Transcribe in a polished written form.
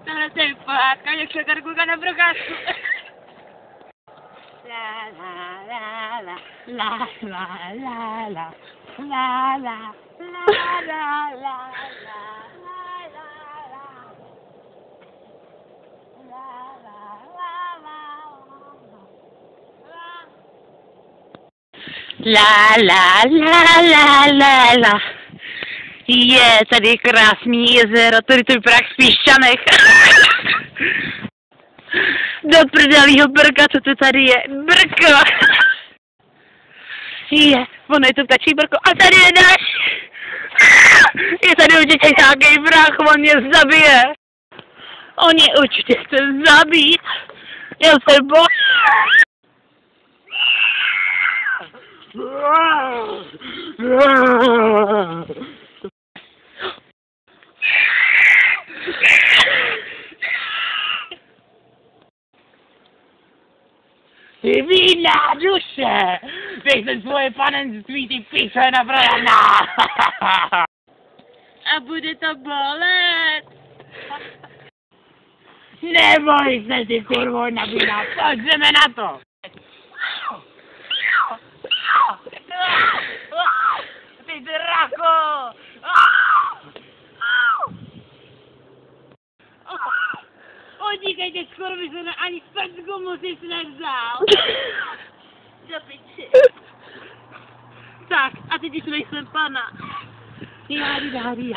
Tohle to je pohádka, jak se karkulka na procházku. La la la la la la la la la la la la la La la la la la la. Je tady krásný jezero, tady prach z Píšťanek. Do prdelýho brka, co to tady je? Brko! Je, ono je to ptačí brko. A tady je další. Je tady určitě nějaký vrah, on mě zabije. On mě určitě chce zabít. Já se bojím. Ty bídná duše! Teď jsem svoje panenství, ty piče naprodaná! A bude to bolet! Neboj se, ty kurvo nabídá, pojďme na to! Ty drako! Odíkejte, skoro by se ani pecku musíš nevzal. Do piči. Tak, a teď už nejsem pana. Jády.